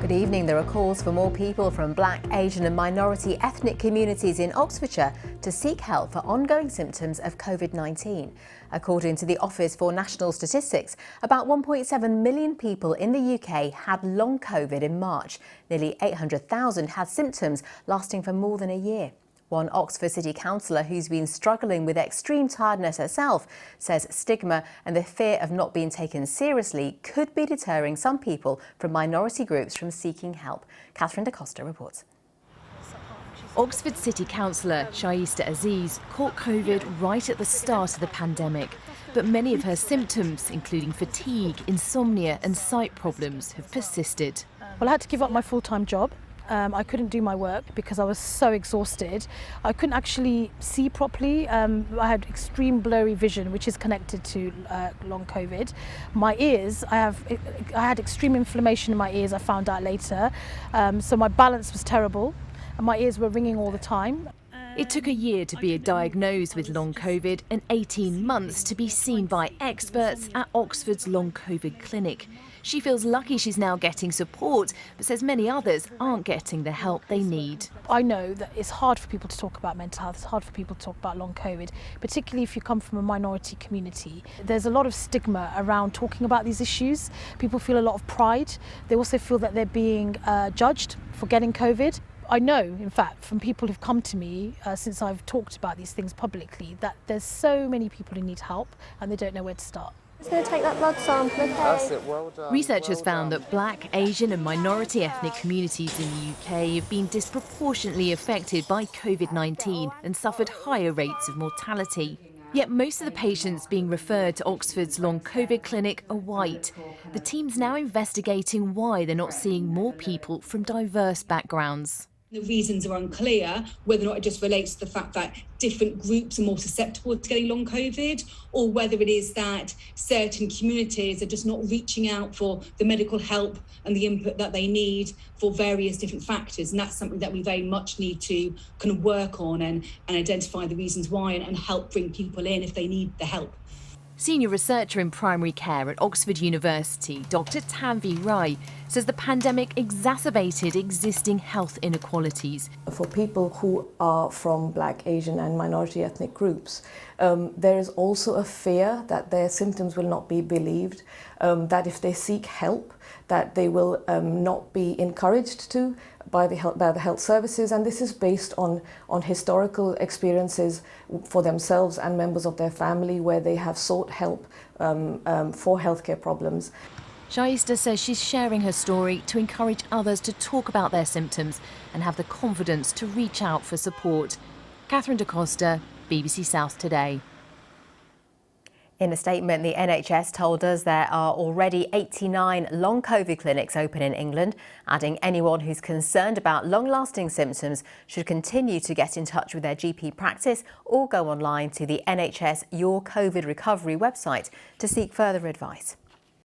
Good evening. There are calls for more people from Black, Asian and minority ethnic communities in Oxfordshire to seek help for ongoing symptoms of Covid-19. According to the Office for National Statistics, about 1.7 million people in the UK had long Covid in March. Nearly 800,000 had symptoms lasting for more than a year. One Oxford City councillor who's been struggling with extreme tiredness herself says stigma and the fear of not being taken seriously could be deterring some people from minority groups from seeking help. Catherine Da Costa reports. Oxford City councillor Shaista Aziz caught Covid right at the start of the pandemic, but many of her symptoms, including fatigue, insomnia and sight problems, have persisted. Well, I had to give up my full-time job. I couldn't do my work because I was so exhausted. I couldn't actually see properly. I had extreme blurry vision, which is connected to long Covid. My ears, I had extreme inflammation in my ears, I found out later. So my balance was terrible and my ears were ringing all the time. It took a year to be diagnosed with long Covid and 18 months to be seen by experts at Oxford's long Covid clinic. She feels lucky she's now getting support, but says many others aren't getting the help they need. I know that it's hard for people to talk about mental health, it's hard for people to talk about long Covid, particularly if you come from a minority community. There's a lot of stigma around talking about these issues. People feel a lot of pride. They also feel that they're being judged for getting Covid. I know, in fact, from people who've come to me since I've talked about these things publicly, that there's so many people who need help and they don't know where to start. Just going to take that blood sample, okay? That's it, well done. Researchers found that Black, Asian and minority ethnic communities in the UK have been disproportionately affected by Covid-19 and suffered higher rates of mortality. Yet most of the patients being referred to Oxford's long Covid clinic are white. The team's now investigating why they're not seeing more people from diverse backgrounds. The reasons are unclear, whether or not it just relates to the fact that different groups are more susceptible to getting long Covid, or whether it is that certain communities are just not reaching out for the medical help and the input that they need for various different factors. And that's something that we very much need to kind of work on and identify the reasons why and help bring people in if they need the help. Senior researcher in primary care at Oxford University, Dr. Tanvi Rai, says the pandemic exacerbated existing health inequalities. For people who are from Black, Asian and minority ethnic groups, there is also a fear that their symptoms will not be believed, that if they seek help, that they will not be encouraged to by the health services, and this is based on historical experiences for themselves and members of their family where they have sought help for healthcare problems. Shaista says she's sharing her story to encourage others to talk about their symptoms and have the confidence to reach out for support. Catherine Da Costa, BBC South Today. In a statement, the NHS told us there are already 89 long Covid clinics open in England, adding anyone who's concerned about long-lasting symptoms should continue to get in touch with their GP practice or go online to the NHS Your Covid Recovery website to seek further advice.